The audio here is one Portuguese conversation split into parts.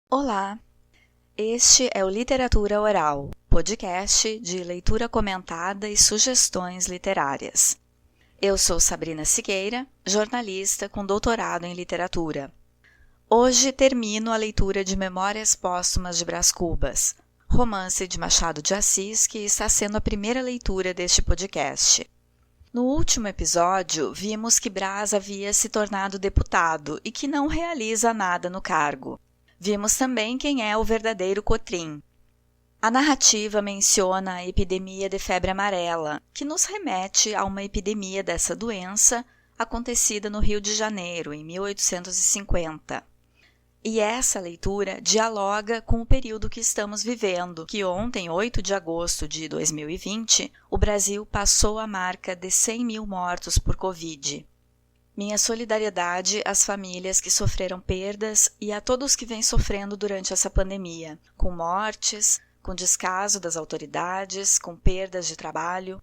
Olá, este é o Literatura Oral, podcast de leitura comentada e sugestões literárias. Eu sou Sabrina Siqueira, jornalista com doutorado em literatura. Hoje termino a leitura de Memórias Póstumas de Brás Cubas, romance de Machado de Assis, que está sendo a primeira leitura deste podcast. No último episódio, vimos que Brás havia se tornado deputado e que não realiza nada no cargo. Vimos também quem é o verdadeiro Cotrim. A narrativa menciona a epidemia de febre amarela, que nos remete a uma epidemia dessa doença acontecida no Rio de Janeiro, em 1850. E essa leitura dialoga com o período que estamos vivendo, que ontem, 8 de agosto de 2020, o Brasil passou a marca de 100 mil mortos por Covid. Minha solidariedade às famílias que sofreram perdas e a todos que vêm sofrendo durante essa pandemia, com mortes, com descaso das autoridades, com perdas de trabalho.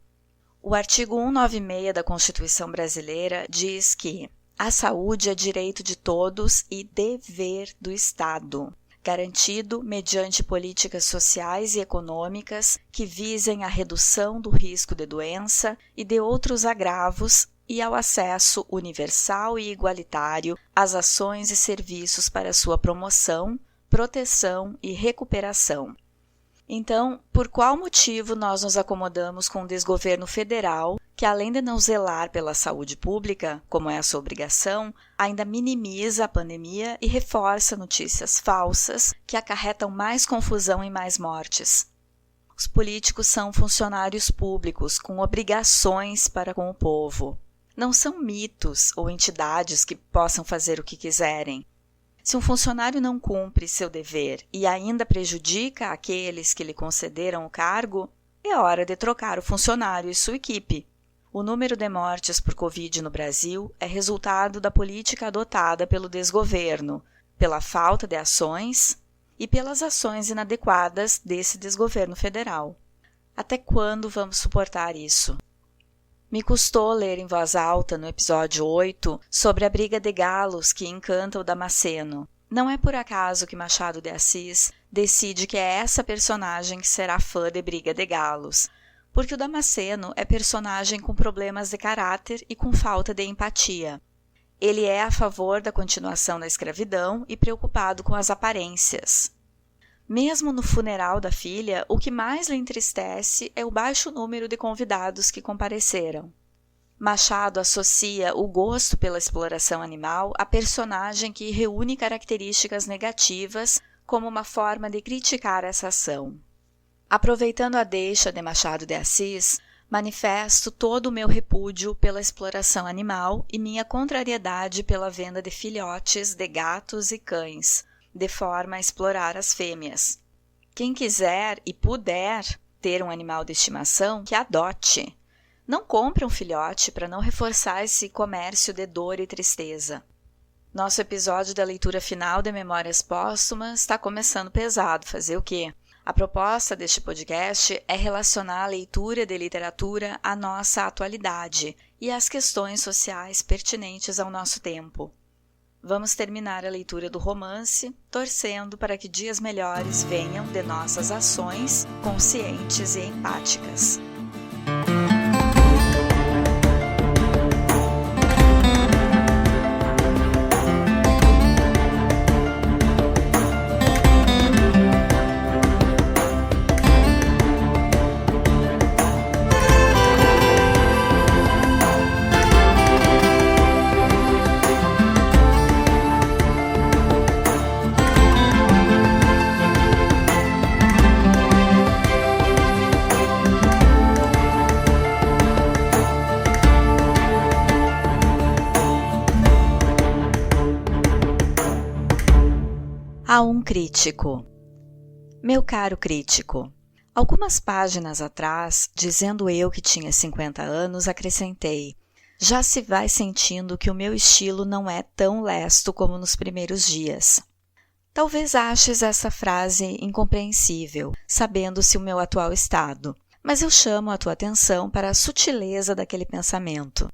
O artigo 196 da Constituição Brasileira diz que a saúde é direito de todos e dever do Estado, garantido mediante políticas sociais e econômicas que visem a redução do risco de doença e de outros agravos e ao acesso universal e igualitário às ações e serviços para sua promoção, proteção e recuperação. Então, por qual motivo nós nos acomodamos com o desgoverno federal, que além de não zelar pela saúde pública, como é a sua obrigação, ainda minimiza a pandemia e reforça notícias falsas que acarretam mais confusão e mais mortes? Os políticos são funcionários públicos com obrigações para com o povo. Não são mitos ou entidades que possam fazer o que quiserem. Se um funcionário não cumpre seu dever e ainda prejudica aqueles que lhe concederam o cargo, é hora de trocar o funcionário e sua equipe. O número de mortes por Covid no Brasil é resultado da política adotada pelo desgoverno, pela falta de ações e pelas ações inadequadas desse desgoverno federal. Até quando vamos suportar isso? Me custou ler em voz alta no episódio 8 sobre a briga de galos que encanta o Damasceno. Não é por acaso que Machado de Assis decide que é essa personagem que será fã de briga de galos, porque o Damasceno é personagem com problemas de caráter e com falta de empatia. Ele é a favor da continuação da escravidão e preocupado com as aparências. Mesmo no funeral da filha, o que mais lhe entristece é o baixo número de convidados que compareceram. Machado associa o gosto pela exploração animal a personagem que reúne características negativas como uma forma de criticar essa ação. Aproveitando a deixa de Machado de Assis, manifesto todo o meu repúdio pela exploração animal e minha contrariedade pela venda de filhotes de gatos e cães, de forma a explorar as fêmeas. Quem quiser e puder ter um animal de estimação, que adote. Não compre um filhote para não reforçar esse comércio de dor e tristeza. Nosso episódio da leitura final de Memórias Póstumas está começando pesado. Fazer o quê? A proposta deste podcast é relacionar a leitura de literatura à nossa atualidade e às questões sociais pertinentes ao nosso tempo. Vamos terminar a leitura do romance, torcendo para que dias melhores venham de nossas ações conscientes e empáticas. A um crítico. Meu caro crítico, algumas páginas atrás, dizendo eu que tinha 50 anos, acrescentei: já se vai sentindo que o meu estilo não é tão lesto como nos primeiros dias. Talvez aches essa frase incompreensível, sabendo-se o meu atual estado, mas eu chamo a tua atenção para a sutileza daquele pensamento.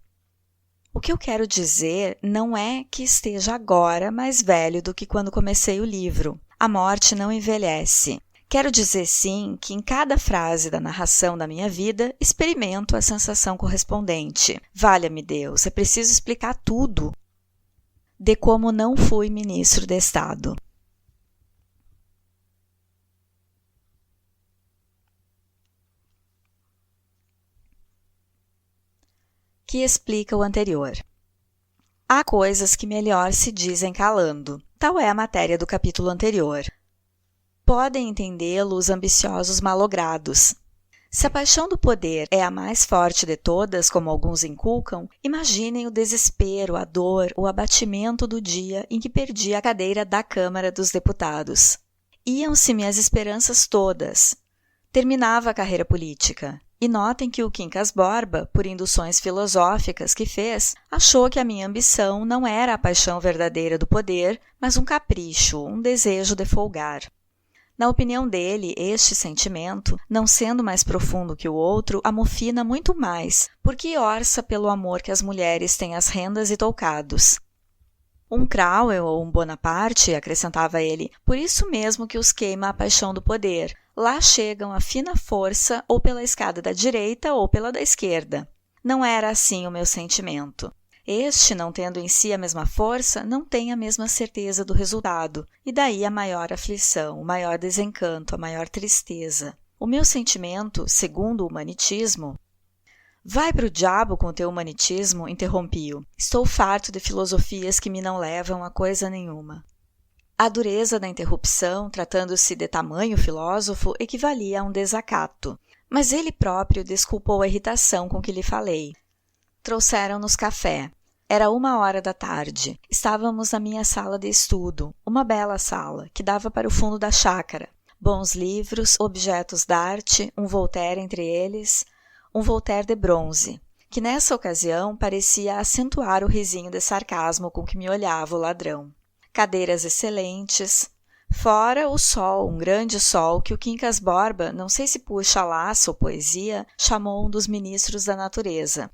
O que eu quero dizer não é que esteja agora mais velho do que quando comecei o livro. A morte não envelhece. Quero dizer, sim, que em cada frase da narração da minha vida experimento a sensação correspondente. Valha-me Deus, é preciso explicar tudo. De como não fui ministro de Estado. Que explica o anterior. Há coisas que melhor se dizem calando. Tal é a matéria do capítulo anterior. Podem entendê-lo os ambiciosos malogrados. Se a paixão do poder é a mais forte de todas, como alguns inculcam, imaginem o desespero, a dor, o abatimento do dia em que perdi a cadeira da Câmara dos Deputados. Iam-se minhas esperanças todas. Terminava a carreira política. E notem que o Quincas Borba, por induções filosóficas que fez, achou que a minha ambição não era a paixão verdadeira do poder, mas um capricho, um desejo de folgar. Na opinião dele, este sentimento, não sendo mais profundo que o outro, amofina muito mais, porque orça pelo amor que as mulheres têm às rendas e toucados. Um Cromwell ou um Bonaparte, acrescentava ele, por isso mesmo que os queima a paixão do poder. Lá chegam a fina força ou pela escada da direita ou pela da esquerda. Não era assim o meu sentimento. Este, não tendo em si a mesma força, não tem a mesma certeza do resultado, e daí a maior aflição, o maior desencanto, a maior tristeza. O meu sentimento, segundo o humanitismo... Vai para o diabo com teu humanitismo, interrompi-o. Estou farto de filosofias que me não levam a coisa nenhuma. A dureza da interrupção, tratando-se de tamanho filósofo, equivalia a um desacato. Mas ele próprio desculpou a irritação com que lhe falei. Trouxeram-nos café. Era 1h da tarde. Estávamos na minha sala de estudo, uma bela sala, que dava para o fundo da chácara. Bons livros, objetos d'arte, um Voltaire entre eles, um Voltaire de bronze, que nessa ocasião parecia acentuar o risinho de sarcasmo com que me olhava o ladrão. Cadeiras excelentes. Fora o sol, um grande sol que o Quincas Borba, não sei se por chalaça ou poesia, chamou um dos ministros da natureza.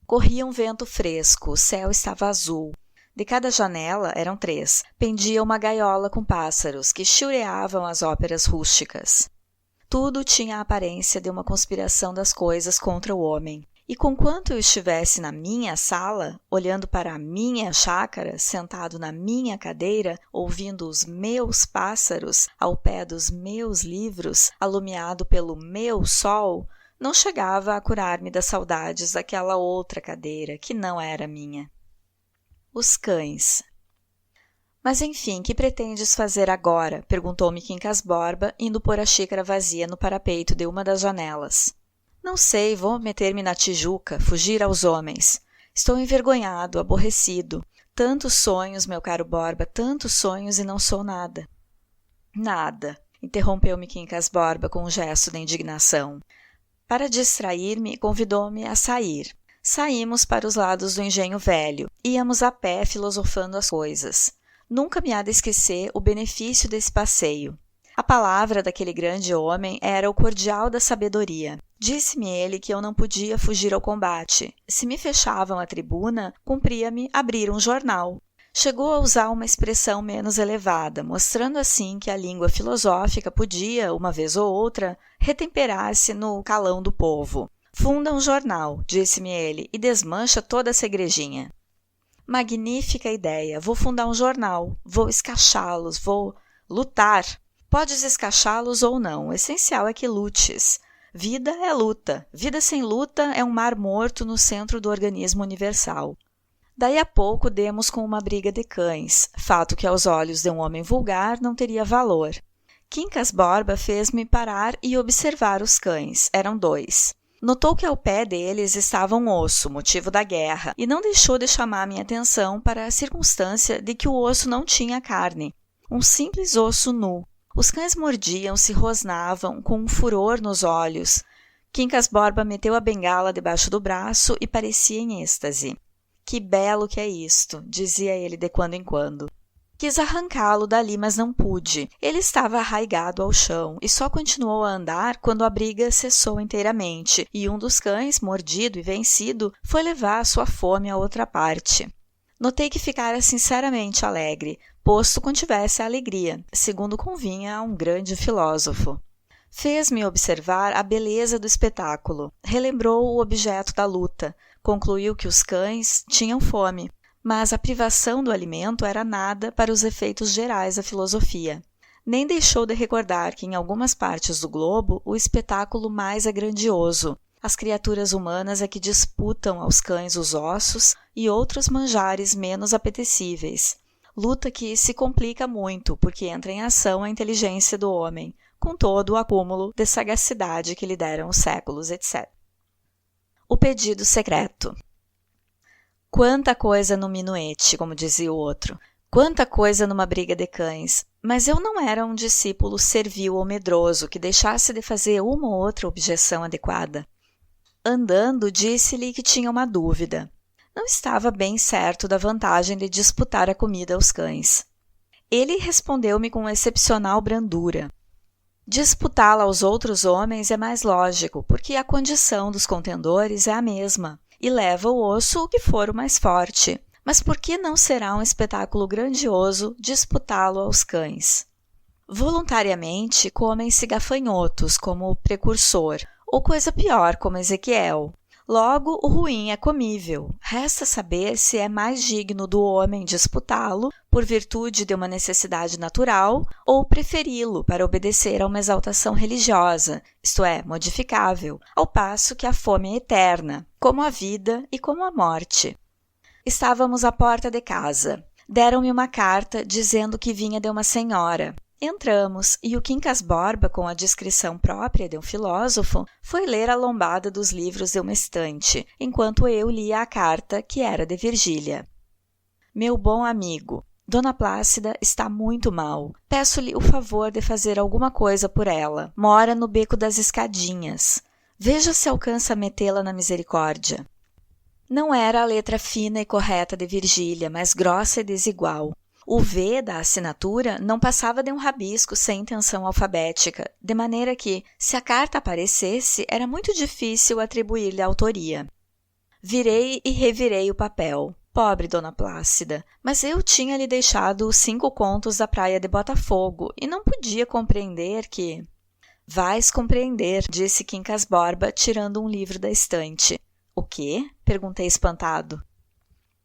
Corria um vento fresco, o céu estava azul. De cada janela, eram 3, pendia uma gaiola com pássaros que chiureavam as óperas rústicas. Tudo tinha a aparência de uma conspiração das coisas contra o homem. E conquanto eu estivesse na minha sala, olhando para a minha chácara, sentado na minha cadeira, ouvindo os meus pássaros, ao pé dos meus livros, alumiado pelo meu sol, não chegava a curar-me das saudades daquela outra cadeira, que não era minha. Os cães. Mas enfim, que pretendes fazer agora? Perguntou-me Quincas Borba, indo pôr a xícara vazia no parapeito de uma das janelas. Não sei, vou meter-me na Tijuca, fugir aos homens. Estou envergonhado, aborrecido. Tantos sonhos, meu caro Borba, tantos sonhos e não sou nada. Nada, interrompeu-me Quincas Borba com um gesto de indignação. Para distrair-me, convidou-me a sair. Saímos para os lados do Engenho Velho. Íamos a pé filosofando as coisas. Nunca me há de esquecer o benefício desse passeio. A palavra daquele grande homem era o cordial da sabedoria. Disse-me ele que eu não podia fugir ao combate. Se me fechavam a tribuna, cumpria-me abrir um jornal. Chegou a usar uma expressão menos elevada, mostrando assim que a língua filosófica podia, uma vez ou outra, retemperar-se no calão do povo. Funda um jornal, disse-me ele, e desmancha toda essa igrejinha. Magnífica ideia, vou fundar um jornal, vou escachá-los, vou lutar. Podes escachá-los ou não, o essencial é que lutes. Vida é luta, vida sem luta é um mar morto no centro do organismo universal. Daí a pouco demos com uma briga de cães, fato que aos olhos de um homem vulgar não teria valor. Quincas Borba fez-me parar e observar os cães, eram 2. Notou que ao pé deles estava um osso, motivo da guerra, e não deixou de chamar minha atenção para a circunstância de que o osso não tinha carne. Um simples osso nu. Os cães mordiam-se, rosnavam, com um furor nos olhos. Quincas Borba meteu a bengala debaixo do braço e parecia em êxtase. Que belo que é isto, dizia ele de quando em quando. Quis arrancá-lo dali, mas não pude. Ele estava arraigado ao chão e só continuou a andar quando a briga cessou inteiramente e um dos cães, mordido e vencido, foi levar a sua fome a outra parte. Notei que ficara sinceramente alegre. posto contivesse a alegria, segundo convinha a um grande filósofo. Fez-me observar a beleza do espetáculo, relembrou o objeto da luta, concluiu que os cães tinham fome, mas a privação do alimento era nada para os efeitos gerais da filosofia. Nem deixou de recordar que em algumas partes do globo o espetáculo mais é grandioso. As criaturas humanas é que disputam aos cães os ossos e outros manjares menos apetecíveis. Luta que se complica muito porque entra em ação a inteligência do homem, com todo o acúmulo de sagacidade que lhe deram os séculos, etc. O pedido secreto. Quanta coisa no minuete, como dizia o outro. Quanta coisa numa briga de cães, mas eu não era um discípulo servil ou medroso que deixasse de fazer uma ou outra objeção adequada. Andando, disse-lhe que tinha uma dúvida. Não estava bem certo da vantagem de disputar a comida aos cães. Ele respondeu-me com excepcional brandura. Disputá-la aos outros homens é mais lógico, porque a condição dos contendores é a mesma, e leva o osso o que for o mais forte. Mas por que não será um espetáculo grandioso disputá-lo aos cães? Voluntariamente comem-se gafanhotos como o precursor, ou coisa pior como Ezequiel. Logo, o ruim é comível. Resta saber se é mais digno do homem disputá-lo por virtude de uma necessidade natural ou preferi-lo para obedecer a uma exaltação religiosa, isto é, modificável, ao passo que a fome é eterna, como a vida e como a morte. Estávamos à porta de casa. Deram-me uma carta dizendo que vinha de uma senhora. Entramos e o Quincas Borba, com a discrição própria de um filósofo, foi ler a lombada dos livros de uma estante, enquanto eu lia a carta, que era de Virgília. Meu bom amigo, Dona Plácida está muito mal. Peço-lhe o favor de fazer alguma coisa por ela. Mora no Beco das Escadinhas. Veja se alcança a metê-la na misericórdia. Não era a letra fina e correta de Virgília, mas grossa e desigual. O V da assinatura não passava de um rabisco sem intenção alfabética, de maneira que, se a carta aparecesse, era muito difícil atribuir-lhe a autoria. Virei e revirei o papel. Pobre Dona Plácida, mas eu tinha-lhe deixado os 5 contos da praia de Botafogo e não podia compreender que... Vais compreender, disse Quincas Borba, tirando um livro da estante. O quê? Perguntei espantado.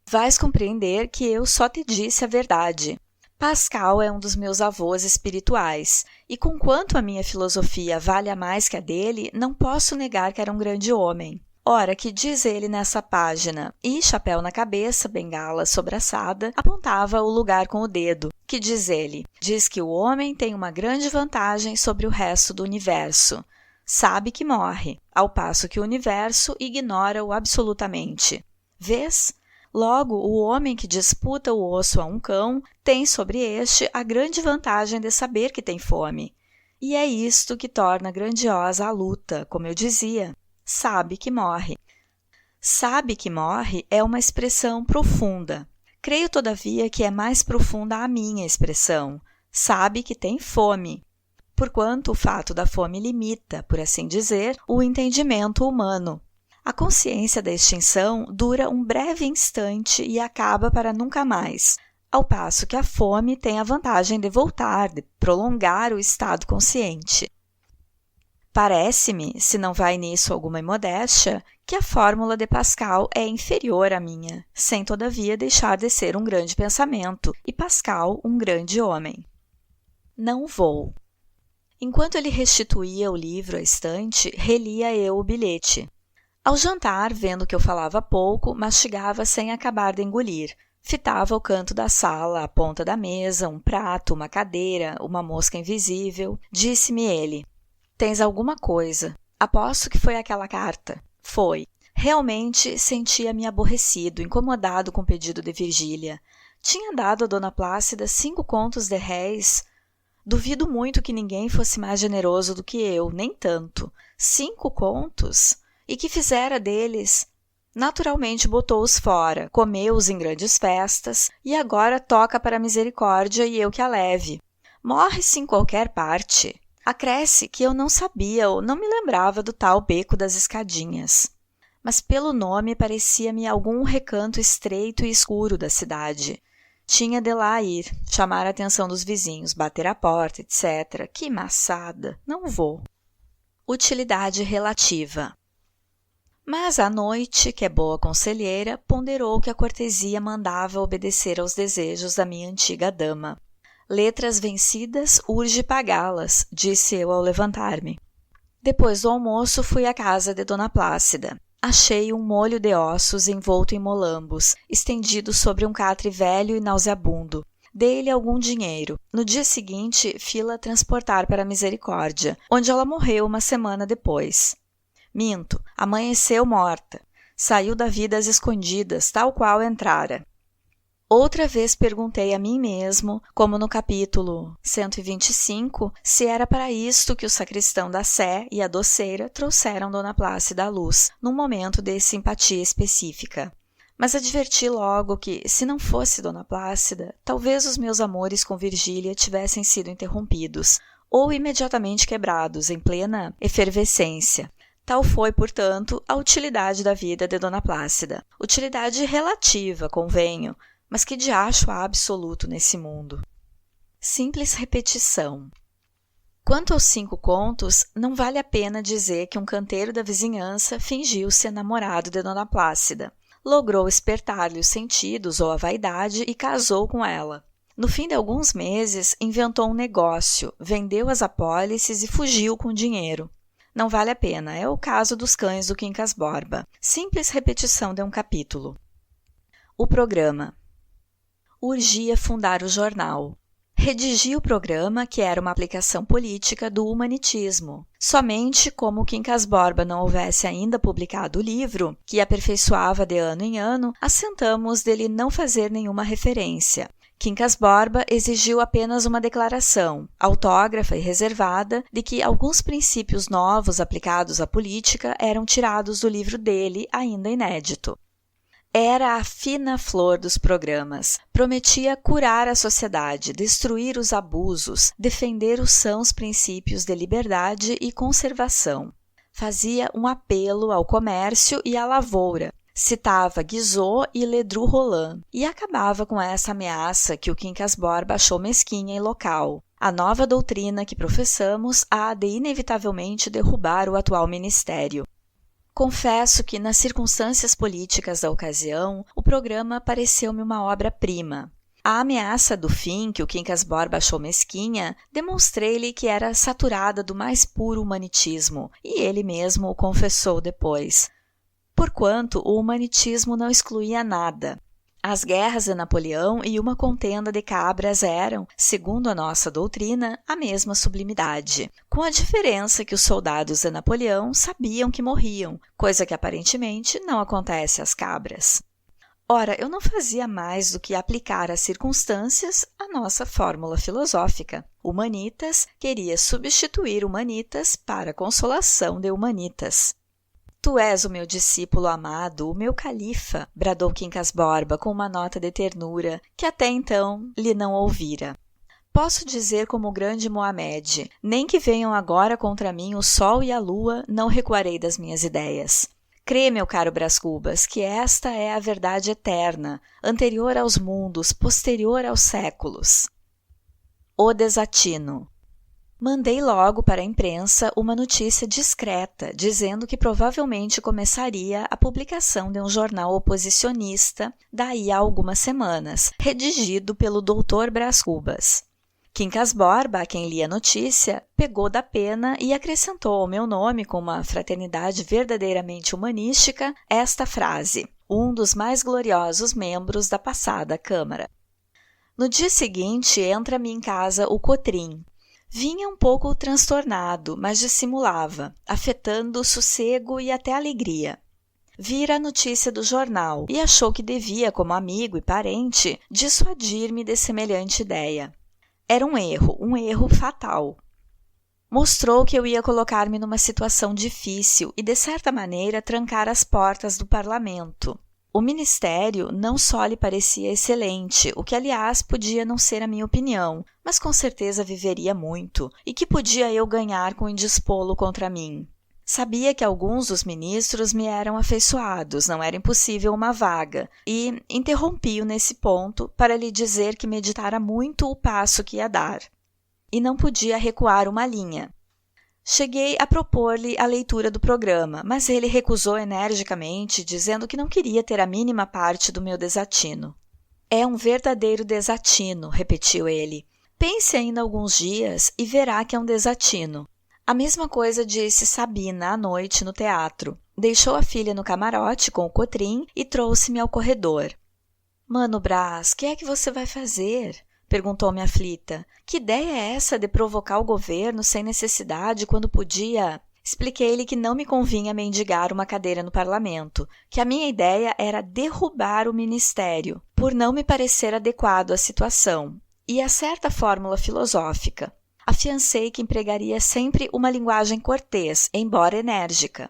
Vais compreender que eu só te disse a verdade. Pascal é um dos meus avós espirituais, e conquanto a minha filosofia valha mais que a dele, não posso negar que era um grande homem. Ora, que diz ele nessa página? E, chapéu na cabeça, bengala sobraçada, apontava o lugar com o dedo. Que diz ele? Diz que o homem tem uma grande vantagem sobre o resto do universo. Sabe que morre, ao passo que o universo ignora-o absolutamente. Vês? Logo, o homem que disputa o osso a um cão tem sobre este a grande vantagem de saber que tem fome. E é isto que torna grandiosa a luta, como eu dizia. Sabe que morre. Sabe que morre é uma expressão profunda. Creio, todavia, que é mais profunda a minha expressão. Sabe que tem fome. Porquanto o fato da fome limita, por assim dizer, o entendimento humano. A consciência da extinção dura um breve instante e acaba para nunca mais, ao passo que a fome tem a vantagem de voltar, de prolongar o estado consciente. Parece-me, se não vai nisso alguma imodéstia, que a fórmula de Pascal é inferior à minha, sem todavia deixar de ser um grande pensamento, e Pascal um grande homem. Não vou. Enquanto ele restituía o livro à estante, relia eu o bilhete. Ao jantar, vendo que eu falava pouco, mastigava sem acabar de engolir. Fitava o canto da sala, a ponta da mesa, um prato, uma cadeira, uma mosca invisível. Disse-me ele: tens alguma coisa. Aposto que foi aquela carta. Foi. Realmente sentia-me aborrecido, incomodado com o pedido de Virgília. Tinha dado a Dona Plácida 5 contos de réis. Duvido muito que ninguém fosse mais generoso do que eu, nem tanto. 5 contos? E que fizera deles? Naturalmente botou-os fora, comeu-os em grandes festas, e agora toca para a misericórdia e eu que a leve. Morre-se em qualquer parte. Acresce que eu não sabia ou não me lembrava do tal Beco das Escadinhas. Mas pelo nome parecia-me algum recanto estreito e escuro da cidade. Tinha de lá ir, chamar a atenção dos vizinhos, bater a porta, etc. Que maçada! Não vou. Utilidade relativa. Mas à noite, que é boa conselheira, ponderou que a cortesia mandava obedecer aos desejos da minha antiga dama. Letras vencidas, urge pagá-las, disse eu ao levantar-me. Depois do almoço, fui à casa de Dona Plácida. Achei um molho de ossos envolto em molambos, estendido sobre um catre velho e nauseabundo. Dei-lhe algum dinheiro. No dia seguinte, fila transportar para a Misericórdia, onde ela morreu uma semana depois. Minto, amanheceu morta. Saiu da vida às escondidas, tal qual entrara. Outra vez perguntei a mim mesmo, como no capítulo 125, se era para isto que o sacristão da Sé e a doceira trouxeram Dona Plácida à luz, num momento de simpatia específica. Mas adverti logo que, se não fosse Dona Plácida, talvez os meus amores com Virgília tivessem sido interrompidos, ou imediatamente quebrados, em plena efervescência. Tal foi, portanto, a utilidade da vida de Dona Plácida. Utilidade relativa, convenho, mas que diacho há absoluto nesse mundo? Simples repetição. Quanto aos 5 contos, não vale a pena dizer que um canteiro da vizinhança fingiu-se namorado de Dona Plácida. Logrou espertar-lhe os sentidos ou a vaidade e casou com ela. No fim de alguns meses, inventou um negócio, vendeu as apólices e fugiu com o dinheiro. Não vale a pena, é o caso dos cães do Quincas Borba. Simples repetição de um capítulo. O programa. Urgia fundar o jornal. Redigi o programa, que era uma aplicação política do humanitismo. Somente como o Quincas Borba não houvesse ainda publicado o livro, que aperfeiçoava de ano em ano, assentamos dele não fazer nenhuma referência. Quincas Borba exigiu apenas uma declaração, autógrafa e reservada, de que alguns princípios novos aplicados à política eram tirados do livro dele, ainda inédito. Era a fina flor dos programas. Prometia curar a sociedade, destruir os abusos, defender os sãos princípios de liberdade e conservação. Fazia um apelo ao comércio e à lavoura. Citava Guizot e Ledru Rollin e acabava com essa ameaça que o Quincas Borba achou mesquinha e local. A nova doutrina que professamos há de inevitavelmente derrubar o atual ministério. Confesso que, nas circunstâncias políticas da ocasião, o programa pareceu-me uma obra-prima. A ameaça do fim, que o Quincas Borba achou mesquinha, demonstrei-lhe que era saturada do mais puro humanitismo, e ele mesmo o confessou depois. Porquanto o humanitismo não excluía nada. As guerras de Napoleão e uma contenda de cabras eram, segundo a nossa doutrina, a mesma sublimidade, com a diferença que os soldados de Napoleão sabiam que morriam, coisa que aparentemente não acontece às cabras. Ora, eu não fazia mais do que aplicar às circunstâncias a nossa fórmula filosófica. Humanitas queria substituir humanitas para consolação de humanitas. Tu és o meu discípulo amado, o meu califa, bradou Quincas Borba com uma nota de ternura que até então lhe não ouvira. Posso dizer como o grande Mohamed, nem que venham agora contra mim o sol e a lua, não recuarei das minhas ideias. Crê, meu caro Brás Cubas, que esta é a verdade eterna, anterior aos mundos, posterior aos séculos. O desatino. Mandei logo para a imprensa uma notícia discreta, dizendo que provavelmente começaria a publicação de um jornal oposicionista daí a algumas semanas, redigido pelo Dr. Brás Cubas. Quincas Borba, a quem li a notícia, pegou da pena e acrescentou ao meu nome, com uma fraternidade verdadeiramente humanística, esta frase: um dos mais gloriosos membros da passada Câmara. No dia seguinte, entra-me em casa o Cotrim. Vinha um pouco transtornado, mas dissimulava, afetando sossego e até alegria. Vira a notícia do jornal e achou que devia, como amigo e parente, dissuadir-me de semelhante ideia. Era um erro fatal. Mostrou que eu ia colocar-me numa situação difícil e, de certa maneira, trancar as portas do parlamento. O ministério não só lhe parecia excelente, o que, aliás, podia não ser a minha opinião, mas com certeza viveria muito, e que podia eu ganhar com indispô-lo contra mim. Sabia que alguns dos ministros me eram afeiçoados, não era impossível uma vaga, e interrompi-o nesse ponto para lhe dizer que meditara muito o passo que ia dar. E não podia recuar uma linha. Cheguei a propor-lhe a leitura do programa, mas ele recusou energicamente, dizendo que não queria ter a mínima parte do meu desatino. É um verdadeiro desatino, repetiu ele. Pense ainda alguns dias e verá que é um desatino. A mesma coisa disse Sabina à noite no teatro. Deixou a filha no camarote com o Cotrim e trouxe-me ao corredor. Mano Brás, que é que você vai fazer? Perguntou-me aflita. Que ideia é essa de provocar o governo sem necessidade quando podia... Expliquei-lhe que não me convinha mendigar uma cadeira no parlamento, que a minha ideia era derrubar o ministério, por não me parecer adequado à situação, e a certa fórmula filosófica. Afiancei que empregaria sempre uma linguagem cortês, embora enérgica.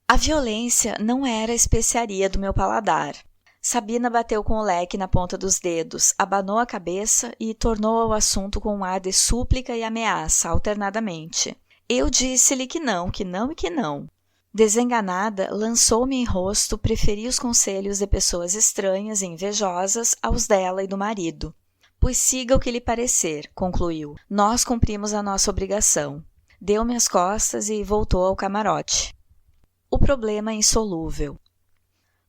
A violência não era a especiaria do meu paladar. Sabina bateu com o leque na ponta dos dedos, abanou a cabeça e tornou ao assunto com um ar de súplica e ameaça, alternadamente. Eu disse-lhe que não, que não e que não. Desenganada, lançou-me em rosto, preferi os conselhos de pessoas estranhas e invejosas aos dela e do marido. Pois siga o que lhe parecer, concluiu. Nós cumprimos a nossa obrigação. Deu-me as costas e voltou ao camarote. O problema é insolúvel.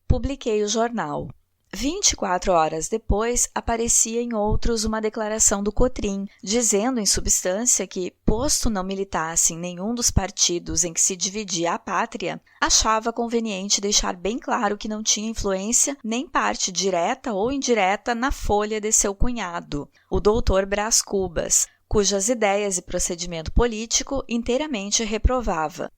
Publiquei o jornal. 24 horas depois, aparecia em outros uma declaração do Cotrim, dizendo em substância que, posto não militasse em nenhum dos partidos em que se dividia a pátria, achava conveniente deixar bem claro que não tinha influência nem parte direta ou indireta na folha de seu cunhado, o doutor Brás Cubas, cujas ideias e procedimento político inteiramente reprovava.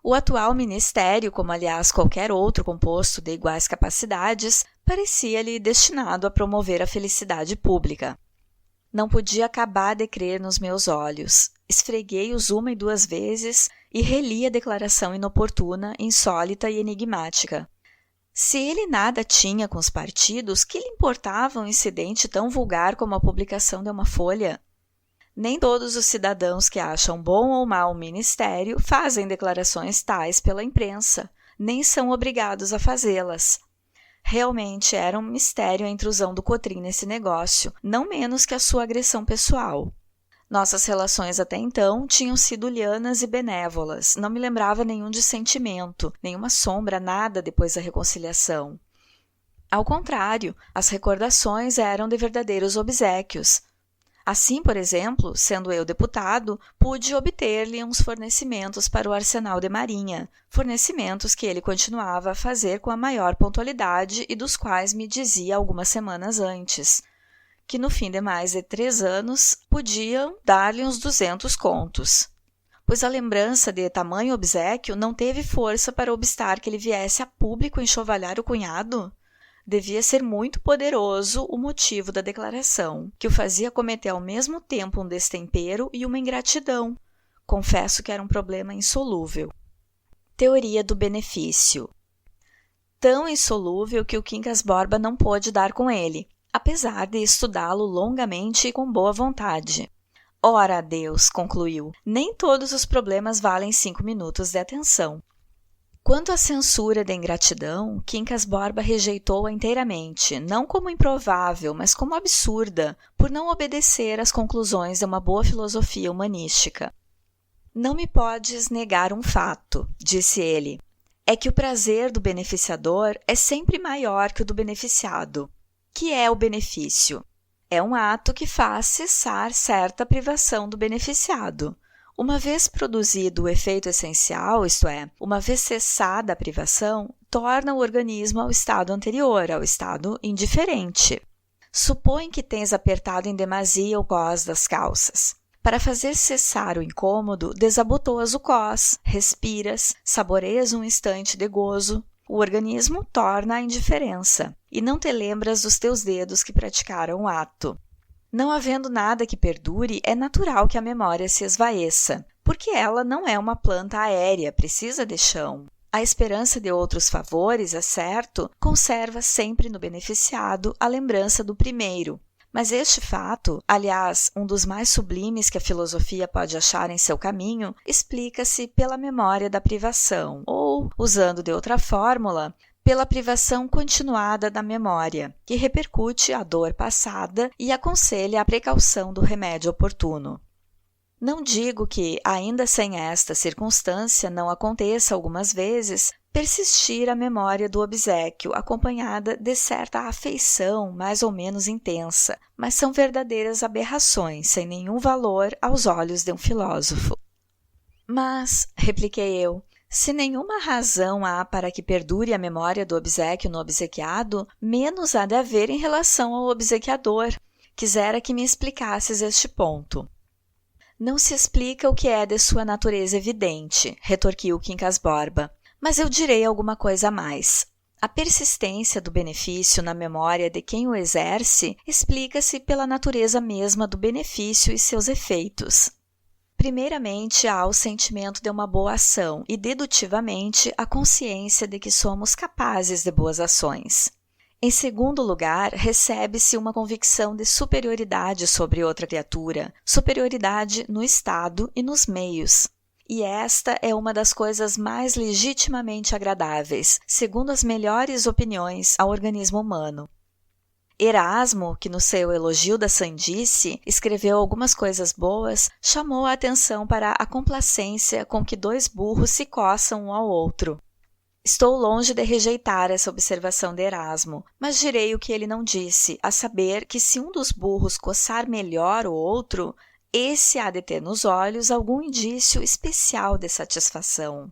O atual ministério, como aliás qualquer outro composto de iguais capacidades, parecia-lhe destinado a promover a felicidade pública. Não podia acabar de crer nos meus olhos. Esfreguei-os 1 e 2 vezes e reli a declaração inoportuna, insólita e enigmática. Se ele nada tinha com os partidos, que lhe importava um incidente tão vulgar como a publicação de uma folha? Nem todos os cidadãos que acham bom ou mal o ministério fazem declarações tais pela imprensa, nem são obrigados a fazê-las. Realmente era um mistério a intrusão do Cotrim nesse negócio, não menos que a sua agressão pessoal. Nossas relações até então tinham sido lianas e benévolas, não me lembrava nenhum dissentimento, nenhuma sombra, nada depois da reconciliação. Ao contrário, as recordações eram de verdadeiros obséquios. Assim, por exemplo, sendo eu deputado, pude obter-lhe uns fornecimentos para o arsenal de marinha, fornecimentos que ele continuava a fazer com a maior pontualidade e dos quais me dizia algumas semanas antes, que no fim de mais de 3 anos podiam dar-lhe uns 200 contos. Pois a lembrança de tamanho obséquio não teve força para obstar que ele viesse a público enxovalhar o cunhado? Devia ser muito poderoso o motivo da declaração, que o fazia cometer ao mesmo tempo um destempero e uma ingratidão. Confesso que era um problema insolúvel. Teoria do benefício. Tão insolúvel que o Quincas Borba não pôde dar com ele, apesar de estudá-lo longamente e com boa vontade. Ora, Deus, concluiu, nem todos os problemas valem 5 minutos de atenção. Quanto à censura da ingratidão, Quincas Borba rejeitou-a inteiramente, não como improvável, mas como absurda, por não obedecer às conclusões de uma boa filosofia humanística. Não me podes negar um fato, disse ele, é que o prazer do beneficiador é sempre maior que o do beneficiado. Que é o benefício? É um ato que faz cessar certa privação do beneficiado. Uma vez produzido o efeito essencial, isto é, uma vez cessada a privação, torna o organismo ao estado anterior, ao estado indiferente. Supõe que tens apertado em demasia o cós das calças. Para fazer cessar o incômodo, desabotoas o cós, respiras, saboreias um instante de gozo. O organismo torna a indiferença, e não te lembras dos teus dedos que praticaram o ato. Não havendo nada que perdure, é natural que a memória se esvaeça, porque ela não é uma planta aérea, precisa de chão. A esperança de outros favores, é certo, conserva sempre no beneficiado a lembrança do primeiro, Mas este fato, aliás, um dos mais sublimes que a filosofia pode achar em seu caminho, explica-se pela memória da privação, ou, usando de outra fórmula, pela privação continuada da memória, que repercute a dor passada e aconselha a precaução do remédio oportuno. Não digo que, ainda sem esta circunstância, não aconteça algumas vezes persistir a memória do obséquio, acompanhada de certa afeição mais ou menos intensa, mas são verdadeiras aberrações, sem nenhum valor aos olhos de um filósofo. Mas, repliquei eu, se nenhuma razão há para que perdure a memória do obséquio no obsequiado, menos há de haver em relação ao obsequiador. Quisera que me explicasses este ponto. Não se explica o que é de sua natureza evidente, retorquiu Quincas Borba, mas eu direi alguma coisa a mais. A persistência do benefício na memória de quem o exerce explica-se pela natureza mesma do benefício e seus efeitos. Primeiramente, há o sentimento de uma boa ação e, dedutivamente, a consciência de que somos capazes de boas ações. Em segundo lugar, recebe-se uma convicção de superioridade sobre outra criatura, superioridade no estado e nos meios. E esta é uma das coisas mais legitimamente agradáveis, segundo as melhores opiniões, ao organismo humano. Erasmo, que no seu elogio da sandice escreveu algumas coisas boas, chamou a atenção para a complacência com que dois burros se coçam um ao outro. Estou longe de rejeitar essa observação de Erasmo, mas direi o que ele não disse, a saber que se um dos burros coçar melhor o outro, esse há de ter nos olhos algum indício especial de satisfação.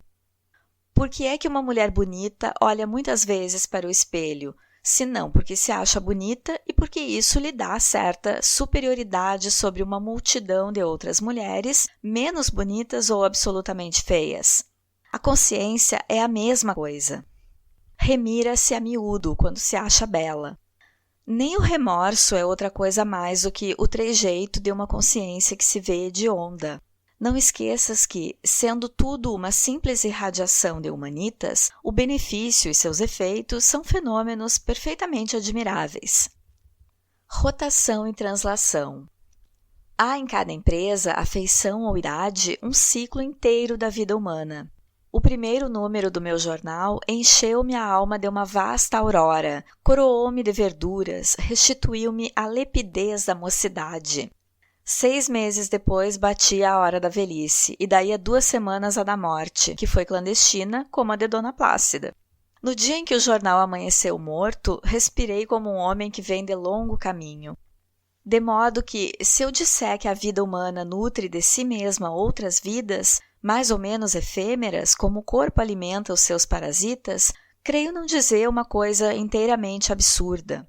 Por que é que uma mulher bonita olha muitas vezes para o espelho? Senão porque se acha bonita e porque isso lhe dá certa superioridade sobre uma multidão de outras mulheres menos bonitas ou absolutamente feias. A consciência é a mesma coisa. Remira-se a miúdo quando se acha bela. Nem o remorso é outra coisa mais do que o trejeito de uma consciência que se vê hedionda. Não esqueças que, sendo tudo uma simples irradiação de humanitas, o benefício e seus efeitos são fenômenos perfeitamente admiráveis. Rotação e translação. Há em cada empresa, afeição ou idade, um ciclo inteiro da vida humana. O primeiro número do meu jornal encheu-me a alma de uma vasta aurora, coroou-me de verduras, restituiu-me a lepidez da mocidade. 6 meses depois batia a hora da velhice, e daí a 2 semanas a da morte, que foi clandestina, como a de Dona Plácida. No dia em que o jornal amanheceu morto, respirei como um homem que vem de longo caminho. De modo que, se eu disser que a vida humana nutre de si mesma outras vidas, mais ou menos efêmeras, como o corpo alimenta os seus parasitas, creio não dizer uma coisa inteiramente absurda.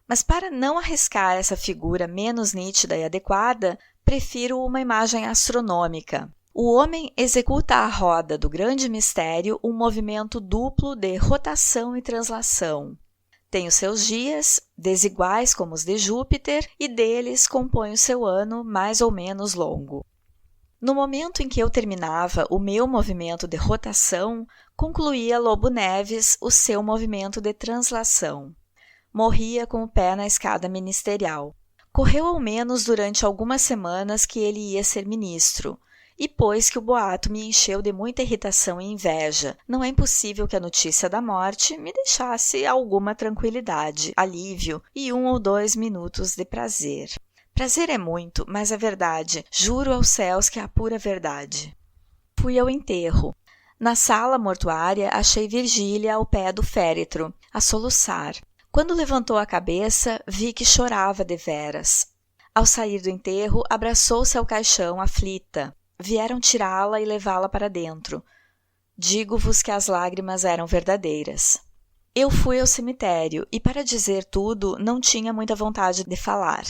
Mas para não arriscar essa figura menos nítida e adequada, prefiro uma imagem astronômica. O homem executa à roda do grande mistério um movimento duplo de rotação e translação. Tem os seus dias, desiguais como os de Júpiter, e deles compõe o seu ano mais ou menos longo. No momento em que eu terminava o meu movimento de rotação, concluía Lobo Neves o seu movimento de translação. Morria com o pé na escada ministerial. Correu ao menos durante algumas semanas que ele ia ser ministro, e pois que o boato me encheu de muita irritação e inveja, não é impossível que a notícia da morte me deixasse alguma tranquilidade, alívio e 1 ou 2 minutos de prazer. Prazer é muito, mas é verdade. Juro aos céus que é a pura verdade. Fui ao enterro. Na sala mortuária achei Virgília ao pé do féretro, a soluçar. Quando levantou a cabeça, vi que chorava deveras. Ao sair do enterro, abraçou-se ao caixão aflita. Vieram tirá-la e levá-la para dentro. Digo-vos que as lágrimas eram verdadeiras. Eu fui ao cemitério e, para dizer tudo, não tinha muita vontade de falar.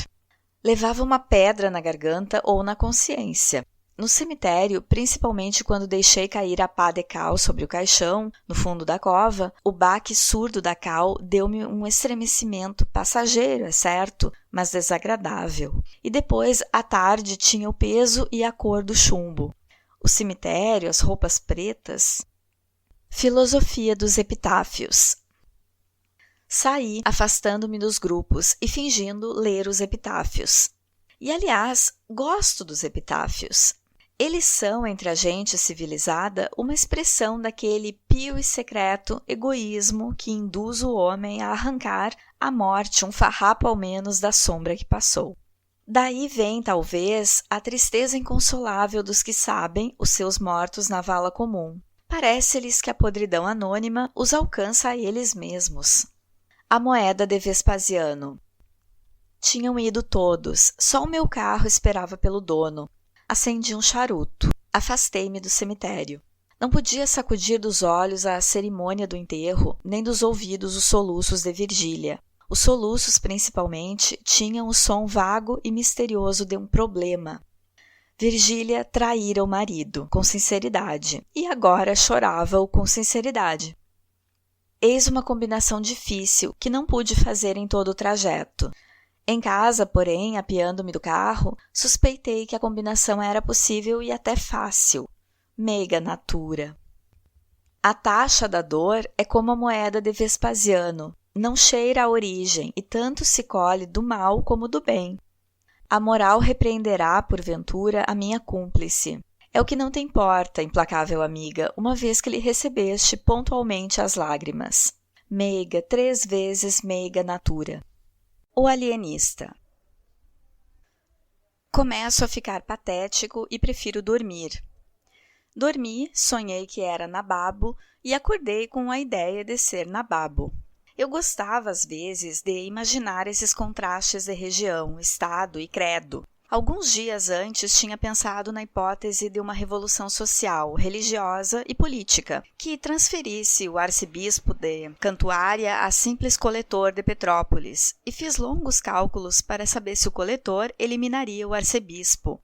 Levava uma pedra na garganta ou na consciência. No cemitério, principalmente quando deixei cair a pá de cal sobre o caixão, no fundo da cova, o baque surdo da cal deu-me um estremecimento passageiro, é certo, mas desagradável. E depois, à tarde, tinha o peso e a cor do chumbo. O cemitério, as roupas pretas. Filosofia dos epitáfios. Saí, afastando-me dos grupos e fingindo ler os epitáfios. E, aliás, gosto dos epitáfios. Eles são, entre a gente civilizada, uma expressão daquele pio e secreto egoísmo que induz o homem a arrancar à morte um farrapo ao menos da sombra que passou. Daí vem, talvez, a tristeza inconsolável dos que sabem os seus mortos na vala comum. Parece-lhes que a podridão anônima os alcança a eles mesmos. A moeda de Vespasiano. Tinham ido todos, só o meu carro esperava pelo dono. Acendi um charuto. Afastei-me do cemitério. Não podia sacudir dos olhos a cerimônia do enterro, nem dos ouvidos os soluços de Virgília. Os soluços, principalmente, tinham o som vago e misterioso de um problema. Virgília traíra o marido, com sinceridade, e agora chorava-o com sinceridade. Eis uma combinação difícil que não pude fazer em todo o trajeto. Em casa, porém, apeando-me do carro, suspeitei que a combinação era possível e até fácil. Meiga natura. A taxa da dor é como a moeda de Vespasiano, não cheira a origem e tanto se colhe do mal como do bem. A moral repreenderá, porventura, a minha cúmplice. É o que não te importa, implacável amiga, uma vez que lhe recebeste pontualmente as lágrimas. Meiga, 3 vezes meiga natura. O alienista. Começo a ficar patético e prefiro dormir. Dormi, sonhei que era nababo e acordei com a ideia de ser nababo. Eu gostava, às vezes, de imaginar esses contrastes de região, estado e credo. Alguns dias antes tinha pensado na hipótese de uma revolução social, religiosa e política, que transferisse o arcebispo de Cantuária a simples coletor de Petrópolis, e fiz longos cálculos para saber se o coletor eliminaria o arcebispo,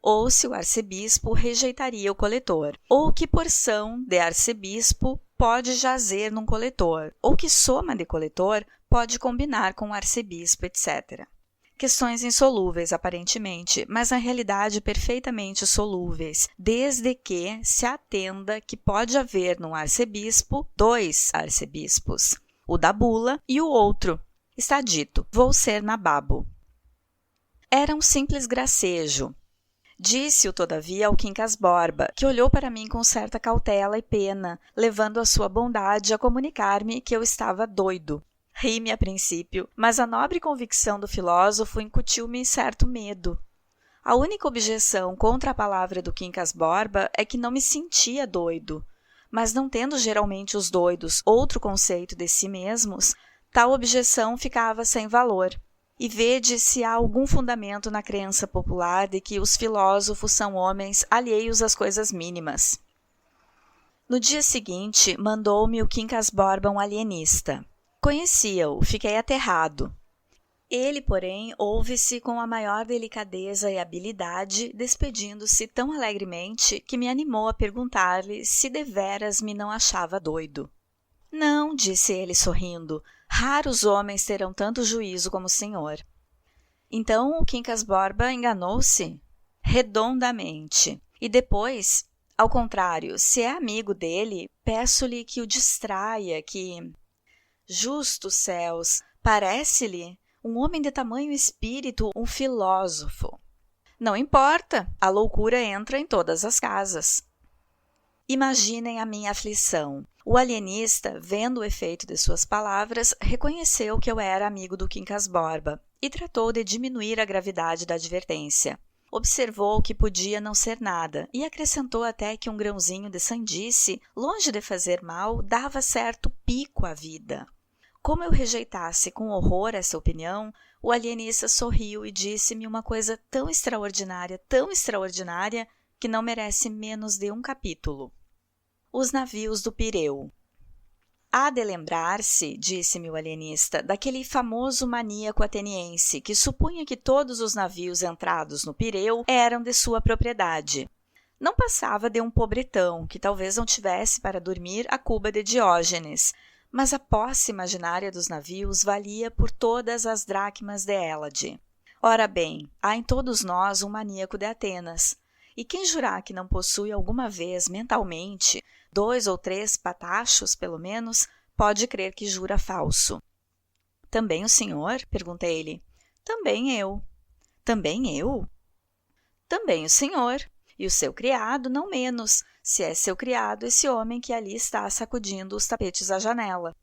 ou se o arcebispo rejeitaria o coletor, ou que porção de arcebispo pode jazer num coletor, ou que soma de coletor pode combinar com o arcebispo, etc. Questões insolúveis, aparentemente, mas na realidade perfeitamente solúveis, desde que se atenda que pode haver num arcebispo 2 arcebispos, o da bula e o outro. Está dito, vou ser nababo. Era um simples gracejo. Disse-o, todavia, ao Quincas Borba, que olhou para mim com certa cautela e pena, levando a sua bondade a comunicar-me que eu estava doido. Ri-me a princípio, mas a nobre convicção do filósofo incutiu-me certo medo. A única objeção contra a palavra do Quincas Borba é que não me sentia doido, mas não tendo geralmente os doidos outro conceito de si mesmos, tal objeção ficava sem valor. E vede se há algum fundamento na crença popular de que os filósofos são homens alheios às coisas mínimas. No dia seguinte, mandou-me o Quincas Borba um alienista. Conhecia-o, fiquei aterrado. Ele, porém, ouve-se com a maior delicadeza e habilidade, despedindo-se tão alegremente que me animou a perguntar-lhe se deveras me não achava doido. Não, disse ele sorrindo, raros homens terão tanto juízo como o senhor. Então o Quincas Borba enganou-se? Redondamente. E depois, ao contrário, se é amigo dele, peço-lhe que o distraia, que... Justos céus, parece-lhe um homem de tamanho espírito, um filósofo. Não importa, a loucura entra em todas as casas. Imaginem a minha aflição. O alienista, vendo o efeito de suas palavras, reconheceu que eu era amigo do Quincas Borba e tratou de diminuir a gravidade da advertência. Observou que podia não ser nada e acrescentou até que um grãozinho de sandice, longe de fazer mal, dava certo pico à vida. Como eu rejeitasse com horror essa opinião, o alienista sorriu e disse-me uma coisa tão extraordinária, que não merece menos de um capítulo. Os navios do Pireu. Há de lembrar-se, disse-me o alienista, daquele famoso maníaco ateniense que supunha que todos os navios entrados no Pireu eram de sua propriedade. Não passava de um pobretão que talvez não tivesse para dormir a cuba de Diógenes, mas a posse imaginária dos navios valia por todas as dracmas de Hélade. Ora bem, há em todos nós um maníaco de Atenas, e quem jurar que não possui alguma vez mentalmente 2 ou 3 patachos, pelo menos, pode crer que jura falso. Também o senhor? Perguntei-lhe. Também eu. Também eu? Também o senhor. E o seu criado, não menos, se é seu criado esse homem que ali está sacudindo os tapetes à janela.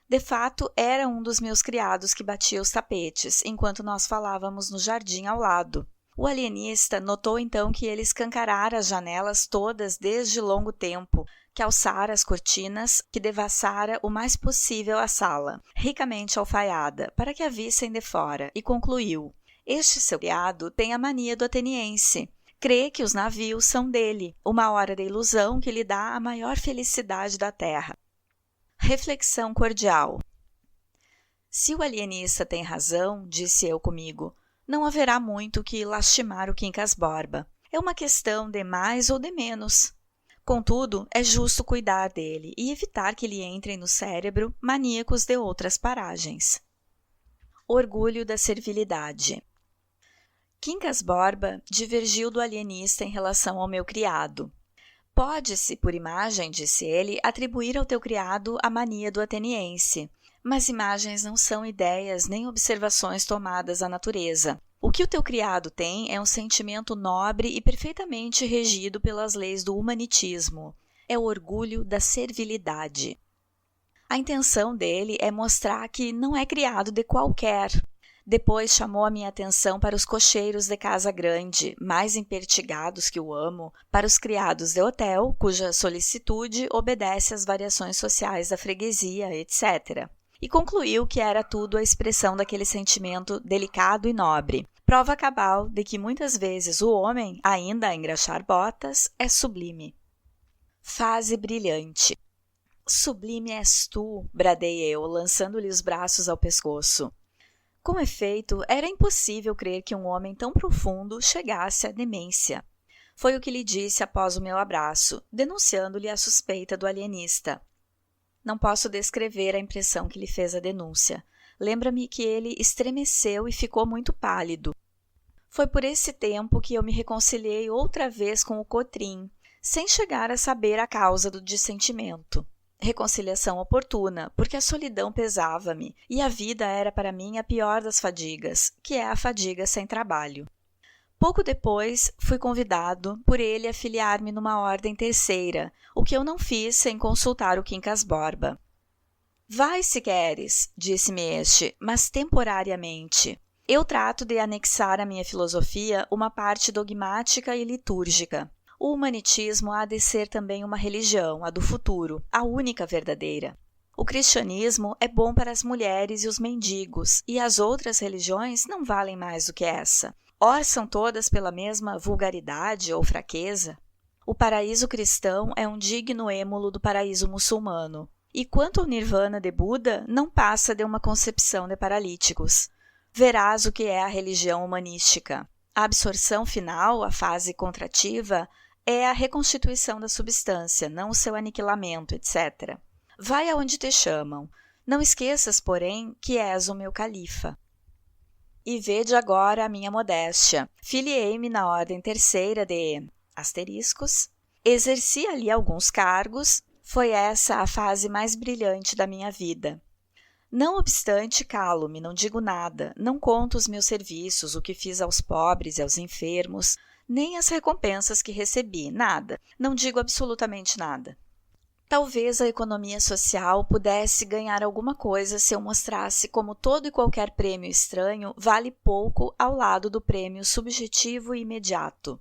De fato, era um dos meus criados que batia os tapetes, enquanto nós falávamos no jardim ao lado. O alienista notou então que ele escancarara as janelas todas desde longo tempo, que alçara as cortinas, que devassara o mais possível a sala, ricamente alfaiada, para que a vissem de fora, e concluiu: este seu criado tem a mania do ateniense. Crê que os navios são dele, uma hora de ilusão que lhe dá a maior felicidade da terra. Reflexão cordial. Se o alienista tem razão, disse eu comigo, não haverá muito que lastimar o Quincas Borba. É uma questão de mais ou de menos. Contudo, é justo cuidar dele e evitar que lhe entrem no cérebro maníacos de outras paragens. Orgulho da servilidade. Quincas Borba divergiu do alienista em relação ao meu criado. Pode-se, por imagem, disse ele, atribuir ao teu criado a mania do ateniense, mas imagens não são ideias nem observações tomadas à natureza. O que o teu criado tem é um sentimento nobre e perfeitamente regido pelas leis do humanitismo. É o orgulho da servilidade. A intenção dele é mostrar que não é criado de qualquer. Depois chamou a minha atenção para os cocheiros de casa grande, mais empertigados que o amo, para os criados de hotel, cuja solicitude obedece às variações sociais da freguesia, etc. E concluiu que era tudo a expressão daquele sentimento delicado e nobre. Prova cabal de que muitas vezes o homem, ainda a engraxar botas, é sublime. Fase brilhante. Sublime és tu, bradei eu, lançando-lhe os braços ao pescoço. Com efeito, era impossível crer que um homem tão profundo chegasse à demência. Foi o que lhe disse após o meu abraço, denunciando-lhe a suspeita do alienista. Não posso descrever a impressão que lhe fez a denúncia. Lembra-me que ele estremeceu e ficou muito pálido. Foi por esse tempo que eu me reconciliei outra vez com o Cotrim, sem chegar a saber a causa do dissentimento. Reconciliação oportuna, porque a solidão pesava-me, e a vida era para mim a pior das fadigas, que é a fadiga sem trabalho. Pouco depois, fui convidado por ele a filiar-me numa ordem terceira, o que eu não fiz sem consultar o Quincas Borba. Vai se queres, disse-me este, mas temporariamente. Eu trato de anexar à minha filosofia uma parte dogmática e litúrgica. O humanitismo há de ser também uma religião, a do futuro, a única verdadeira. O cristianismo é bom para as mulheres e os mendigos, e as outras religiões não valem mais do que essa. Orçam todas pela mesma vulgaridade ou fraqueza. O paraíso cristão é um digno êmulo do paraíso muçulmano. E quanto ao nirvana de Buda, não passa de uma concepção de paralíticos. Verás o que é a religião humanística. A absorção final, a fase contrativa, é a reconstituição da substância, não o seu aniquilamento, etc. Vai aonde te chamam. Não esqueças, porém, que és o meu califa. E vede agora a minha modéstia. Filiei-me na ordem terceira de asteriscos. Exerci ali alguns cargos. Foi essa a fase mais brilhante da minha vida. Não obstante, calo-me, não digo nada, não conto os meus serviços, o que fiz aos pobres e aos enfermos, nem as recompensas que recebi, nada, não digo absolutamente nada. Talvez a economia social pudesse ganhar alguma coisa se eu mostrasse como todo e qualquer prêmio estranho vale pouco ao lado do prêmio subjetivo e imediato.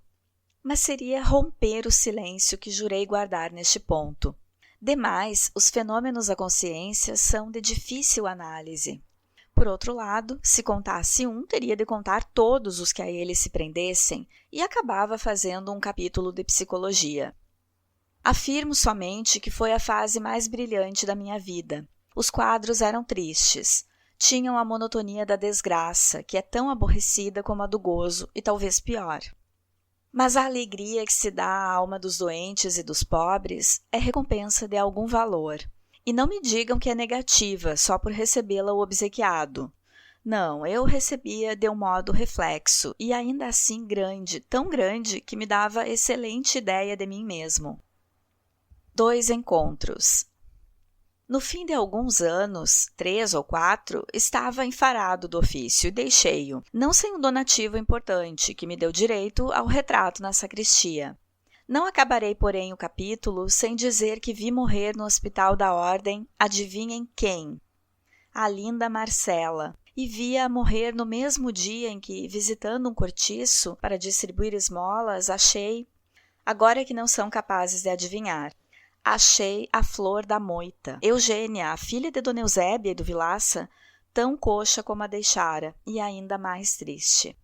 Mas seria romper o silêncio que jurei guardar neste ponto. Demais, os fenômenos da consciência são de difícil análise. Por outro lado, se contasse um, teria de contar todos os que a ele se prendessem e acabava fazendo um capítulo de psicologia. Afirmo somente que foi a fase mais brilhante da minha vida. Os quadros eram tristes. Tinham a monotonia da desgraça, que é tão aborrecida como a do gozo e talvez pior. Mas a alegria que se dá à alma dos doentes e dos pobres é recompensa de algum valor. E não me digam que é negativa só por recebê-la o obsequiado. Não, eu recebia de um modo reflexo e ainda assim grande, tão grande que me dava excelente ideia de mim mesmo. 2 encontros. No fim de alguns anos, 3 ou 4, estava enfarado do ofício e deixei-o, não sem um donativo importante, que me deu direito ao retrato na sacristia. Não acabarei, porém, o capítulo sem dizer que vi morrer no hospital da ordem, adivinhem quem? A linda Marcela, e vi-a morrer no mesmo dia em que, visitando um cortiço para distribuir esmolas, achei, agora que não são capazes de adivinhar, achei a flor da moita, Eugênia, a filha de Dona Eusébia e do Vilaça, tão coxa como a deixara, e ainda mais triste.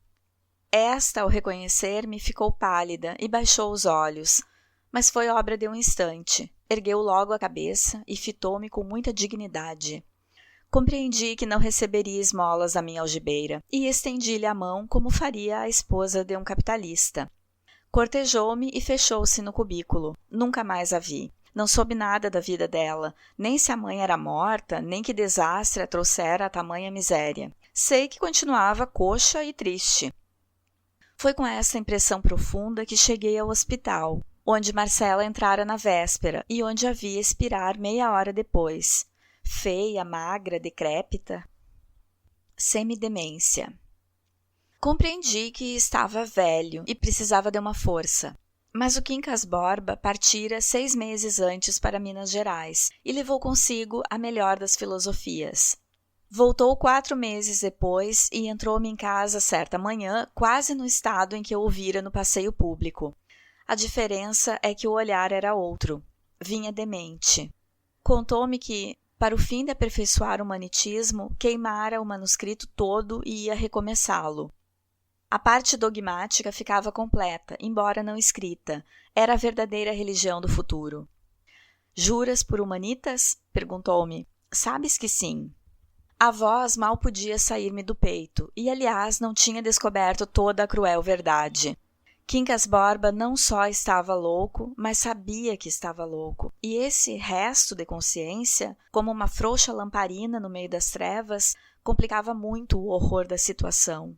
Esta, ao reconhecer-me, ficou pálida e baixou os olhos, mas foi obra de um instante. Ergueu logo a cabeça e fitou-me com muita dignidade. Compreendi que não receberia esmolas da minha algibeira e estendi-lhe a mão como faria a esposa de um capitalista. Cortejou-me e fechou-se no cubículo. Nunca mais a vi. Não soube nada da vida dela, nem se a mãe era morta, nem que desastre a trouxera a tamanha miséria. Sei que continuava coxa e triste. Foi com essa impressão profunda que cheguei ao hospital, onde Marcela entrara na véspera e onde a vi expirar meia hora depois. Feia, magra, decrépita. Semidemência. Compreendi que estava velho e precisava de uma força. Mas o Quincas Borba partira 6 meses antes para Minas Gerais e levou consigo a melhor das filosofias. Voltou 4 meses depois e entrou-me em casa certa manhã, quase no estado em que eu o vira no passeio público. A diferença é que o olhar era outro. Vinha demente. Contou-me que, para o fim de aperfeiçoar o humanitismo, queimara o manuscrito todo e ia recomeçá-lo. A parte dogmática ficava completa, embora não escrita. Era a verdadeira religião do futuro. Juras por humanitas? Perguntou-me. Sabes que sim. A voz mal podia sair-me do peito, e aliás não tinha descoberto toda a cruel verdade. Quincas Borba não só estava louco, mas sabia que estava louco, e esse resto de consciência, como uma frouxa lamparina no meio das trevas, complicava muito o horror da situação.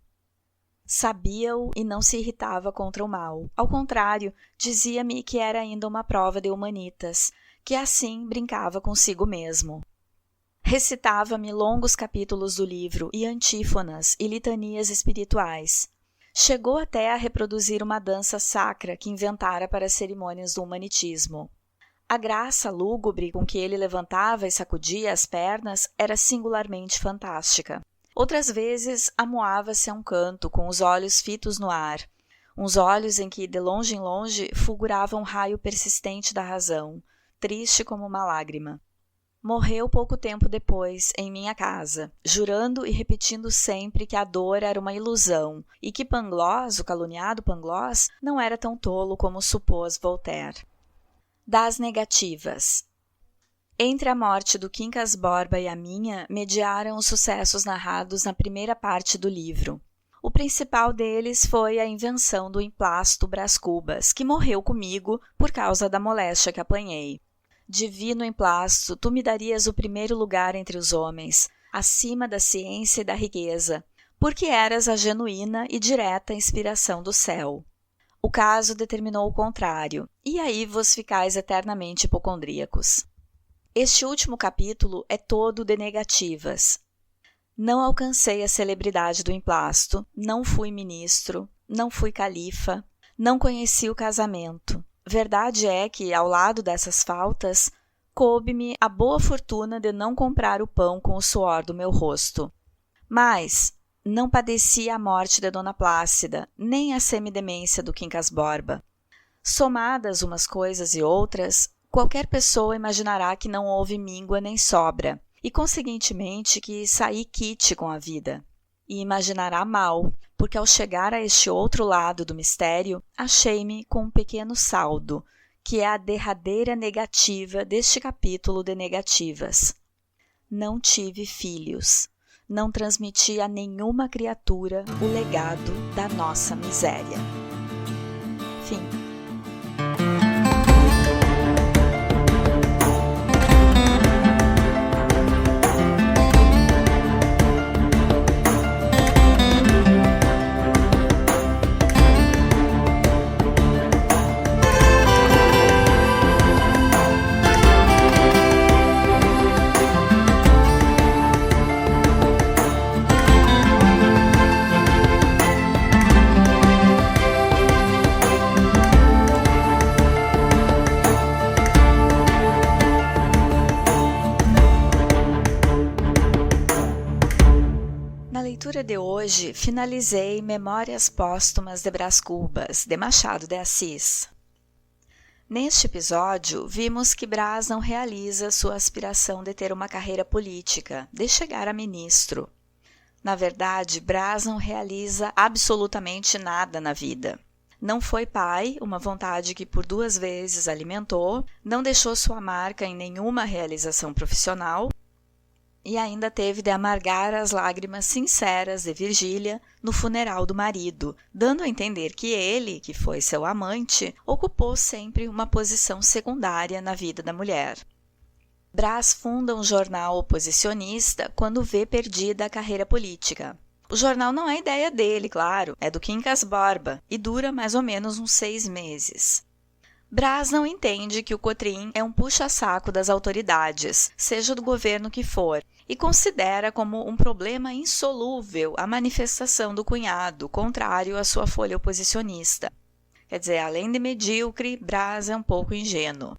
Sabia-o e não se irritava contra o mal. Ao contrário, dizia-me que era ainda uma prova de humanitas, que assim brincava consigo mesmo. Recitava-me longos capítulos do livro e antífonas e litanias espirituais. Chegou até a reproduzir uma dança sacra que inventara para as cerimônias do humanitismo. A graça lúgubre com que ele levantava e sacudia as pernas era singularmente fantástica. Outras vezes amuava-se a um canto, com os olhos fitos no ar, uns olhos em que, de longe em longe, fulgurava um raio persistente da razão, triste como uma lágrima. Morreu pouco tempo depois, em minha casa, jurando e repetindo sempre que a dor era uma ilusão e que Pangloss, o caluniado Pangloss, não era tão tolo como supôs Voltaire. Das negativas. Entre a morte do Quincas Borba e a minha, mediaram os sucessos narrados na primeira parte do livro. O principal deles foi a invenção do emplasto Brás Cubas, que morreu comigo por causa da moléstia que apanhei. Divino emplasto, tu me darias o primeiro lugar entre os homens, acima da ciência e da riqueza, porque eras a genuína e direta inspiração do céu. O caso determinou o contrário, e aí vos ficais eternamente hipocondríacos. Este último capítulo é todo de negativas. Não alcancei a celebridade do emplasto, não fui ministro, não fui califa, não conheci o casamento. Verdade é que, ao lado dessas faltas, coube-me a boa fortuna de não comprar o pão com o suor do meu rosto. Mas não padeci a morte de Dona Plácida, nem a semidemência do Quincas Borba. Somadas umas coisas e outras, qualquer pessoa imaginará que não houve míngua nem sobra, e conseguintemente que saí quite com a vida. E imaginará mal, porque ao chegar a este outro lado do mistério, achei-me com um pequeno saldo, que é a derradeira negativa deste capítulo de negativas. Não tive filhos. Não transmiti a nenhuma criatura o legado da nossa miséria. Fim. leitura de hoje, finalizei Memórias Póstumas de Brás Cubas, de Machado de Assis. Neste episódio, vimos que Brás não realiza sua aspiração de ter uma carreira política, de chegar a ministro. Na verdade, Brás não realiza absolutamente nada na vida. Não foi pai, uma vontade que por 2 vezes alimentou, não deixou sua marca em nenhuma realização profissional e ainda teve de amargar as lágrimas sinceras de Virgília no funeral do marido, dando a entender que ele, que foi seu amante, ocupou sempre uma posição secundária na vida da mulher. Brás funda um jornal oposicionista quando vê perdida a carreira política. O jornal não é ideia dele, claro, é do Quincas Borba e dura mais ou menos uns 6 meses. Brás não entende que o Cotrim é um puxa-saco das autoridades, seja do governo que for, e considera como um problema insolúvel a manifestação do cunhado, contrário à sua folha oposicionista. Quer dizer, além de medíocre, Brás é um pouco ingênuo.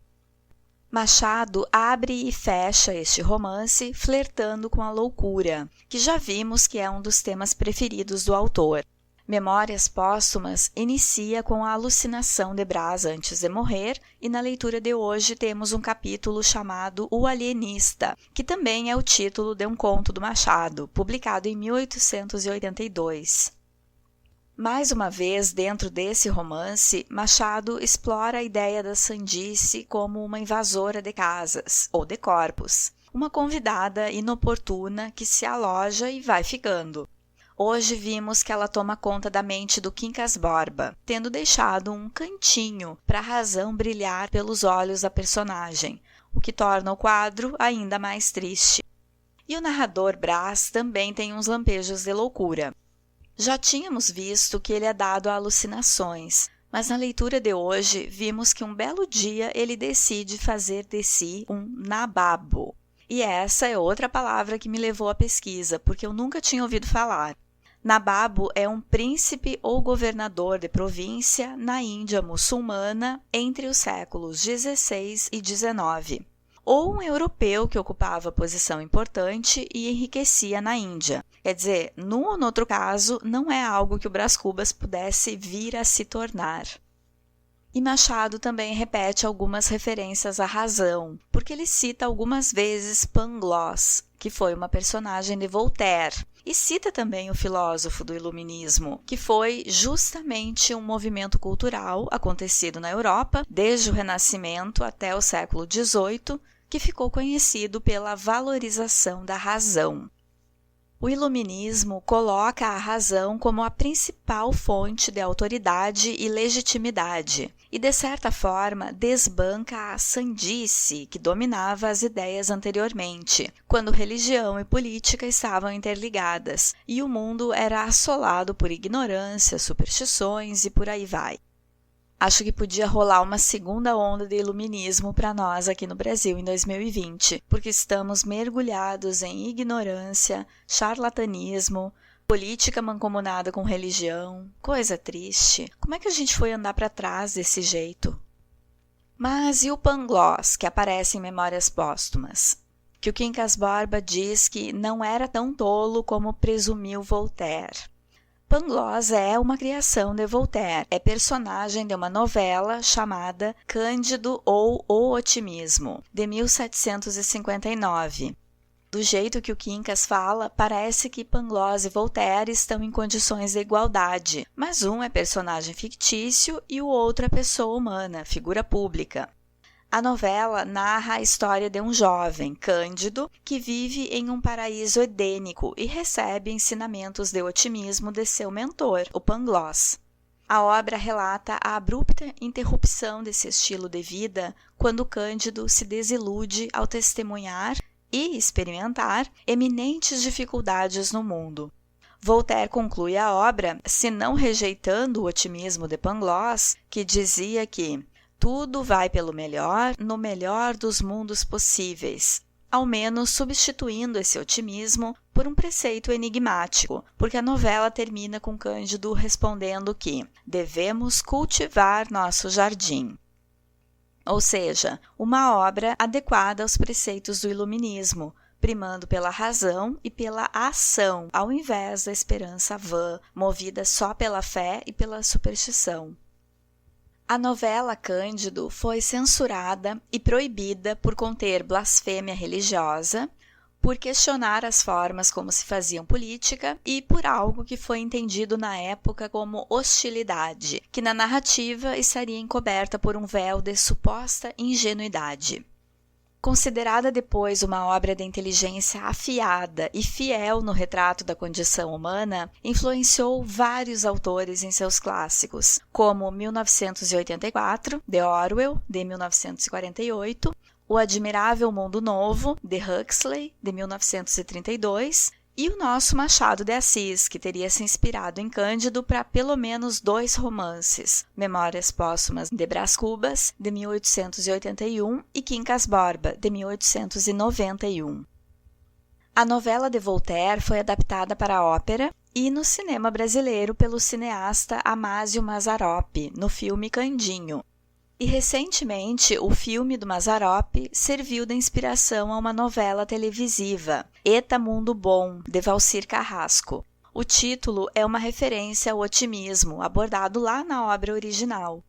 Machado abre e fecha este romance flertando com a loucura, que já vimos que é um dos temas preferidos do autor. Memórias Póstumas inicia com a alucinação de Brás antes de morrer e na leitura de hoje temos um capítulo chamado O Alienista, que também é o título de um conto do Machado, publicado em 1882. Mais uma vez, dentro desse romance, Machado explora a ideia da sandice como uma invasora de casas, ou de corpos, uma convidada inoportuna que se aloja e vai ficando. Hoje vimos que ela toma conta da mente do Quincas Borba, tendo deixado um cantinho para a razão brilhar pelos olhos da personagem, o que torna o quadro ainda mais triste. E o narrador Brás também tem uns lampejos de loucura. Já tínhamos visto que ele é dado a alucinações, mas na leitura de hoje vimos que um belo dia ele decide fazer de si um nababo. E essa é outra palavra que me levou à pesquisa, porque eu nunca tinha ouvido falar. Nababo é um príncipe ou governador de província na Índia muçulmana entre os séculos XVI e XIX, ou um europeu que ocupava posição importante e enriquecia na Índia. Quer dizer, num ou no outro caso, não é algo que o Brás Cubas pudesse vir a se tornar. E Machado também repete algumas referências à razão, porque ele cita algumas vezes Pangloss, que foi uma personagem de Voltaire, e cita também o filósofo do Iluminismo, que foi justamente um movimento cultural acontecido na Europa, desde o Renascimento até o século XVIII, que ficou conhecido pela valorização da razão. O Iluminismo coloca a razão como a principal fonte de autoridade e legitimidade e, de certa forma, desbanca a sandice que dominava as ideias anteriormente, quando religião e política estavam interligadas e o mundo era assolado por ignorância, superstições e por aí vai. Acho que podia rolar uma segunda onda de iluminismo para nós aqui no Brasil em 2020, porque estamos mergulhados em ignorância, charlatanismo, política mancomunada com religião, coisa triste. Como é que a gente foi andar para trás desse jeito? Mas e o Pangloss, que aparece em Memórias Póstumas? Que o Quincas Borba diz que não era tão tolo como presumiu Voltaire. Pangloss é uma criação de Voltaire, é personagem de uma novela chamada Cândido ou O Otimismo, de 1759. Do jeito que o Quincas fala, parece que Pangloss e Voltaire estão em condições de igualdade, mas um é personagem fictício e o outro é pessoa humana, figura pública. A novela narra a história de um jovem, Cândido, que vive em um paraíso edênico e recebe ensinamentos de otimismo de seu mentor, o Pangloss. A obra relata a abrupta interrupção desse estilo de vida quando Cândido se desilude ao testemunhar e experimentar eminentes dificuldades no mundo. Voltaire conclui a obra, se não rejeitando o otimismo de Pangloss, que dizia que tudo vai pelo melhor, no melhor dos mundos possíveis, ao menos substituindo esse otimismo por um preceito enigmático, porque a novela termina com Cândido respondendo que devemos cultivar nosso jardim. Ou seja, uma obra adequada aos preceitos do iluminismo, primando pela razão e pela ação, ao invés da esperança vã, movida só pela fé e pela superstição. A novela Cândido foi censurada e proibida por conter blasfêmia religiosa, por questionar as formas como se faziam política e por algo que foi entendido na época como hostilidade, que na narrativa estaria encoberta por um véu de suposta ingenuidade. Considerada depois uma obra de inteligência afiada e fiel no retrato da condição humana, influenciou vários autores em seus clássicos, como 1984, de Orwell, de 1948, O Admirável Mundo Novo, de Huxley, de 1932, e o nosso Machado de Assis, que teria se inspirado em Cândido para pelo menos 2 romances, Memórias Póstumas de Brás Cubas, de 1881, e Quincas Borba, de 1891. A novela de Voltaire foi adaptada para a ópera e no cinema brasileiro pelo cineasta Amácio Mazzaropi, no filme Candinho. E recentemente, o filme do Mazzaropi serviu de inspiração a uma novela televisiva, Eta Mundo Bom, de Valcir Carrasco. O título é uma referência ao otimismo, abordado lá na obra original.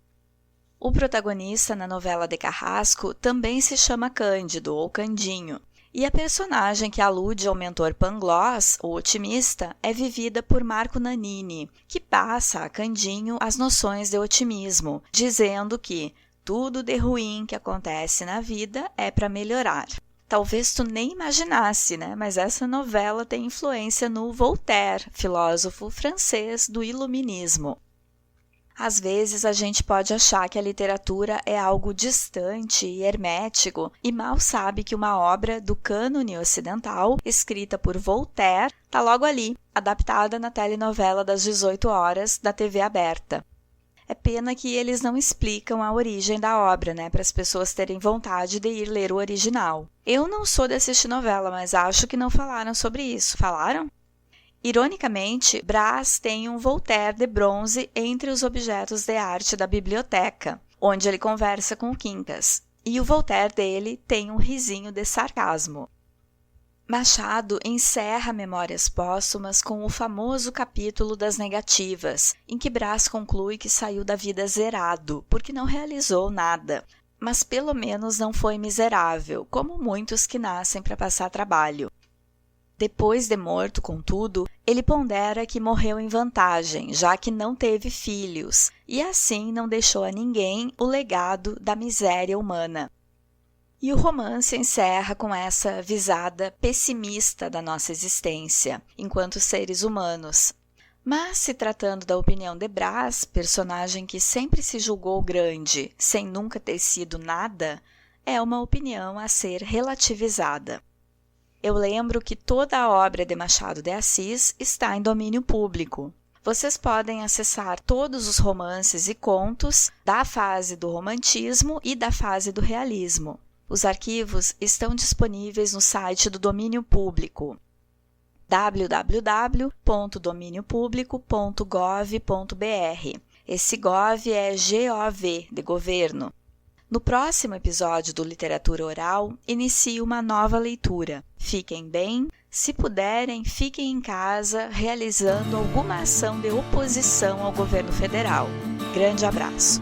O protagonista na novela de Carrasco também se chama Cândido, ou Candinho, e a personagem que alude ao mentor Pangloss, o otimista, é vivida por Marco Nanini, que passa a Candinho as noções de otimismo, dizendo que tudo de ruim que acontece na vida é para melhorar. Talvez tu nem imaginasse, né? Mas essa novela tem influência no Voltaire, filósofo francês do Iluminismo. Às vezes a gente pode achar que a literatura é algo distante e hermético e mal sabe que uma obra do cânone ocidental, escrita por Voltaire, está logo ali, adaptada na telenovela das 18 horas da TV aberta. É pena que eles não explicam a origem da obra, né, para as pessoas terem vontade de ir ler o original. Eu não sou de assistir novela, mas acho que não falaram sobre isso. Falaram? Ironicamente, Brás tem um Voltaire de bronze entre os objetos de arte da biblioteca, onde ele conversa com o Quincas, e o Voltaire dele tem um risinho de sarcasmo. Machado encerra Memórias Póstumas com o famoso capítulo das negativas, em que Brás conclui que saiu da vida zerado, porque não realizou nada, mas pelo menos não foi miserável, como muitos que nascem para passar trabalho. Depois de morto, contudo, ele pondera que morreu em vantagem, já que não teve filhos, e assim não deixou a ninguém o legado da miséria humana. E o romance encerra com essa visada pessimista da nossa existência, enquanto seres humanos. Mas, se tratando da opinião de Brás, personagem que sempre se julgou grande, sem nunca ter sido nada, é uma opinião a ser relativizada. Eu lembro que toda a obra de Machado de Assis está em domínio público. Vocês podem acessar todos os romances e contos da fase do romantismo e da fase do realismo. Os arquivos estão disponíveis no site do domínio público www.dominiopublico.gov.br. Esse gov é GOV, de governo. No próximo episódio do Literatura Oral, inicio uma nova leitura. Fiquem bem, se puderem, fiquem em casa realizando alguma ação de oposição ao governo federal. Grande abraço!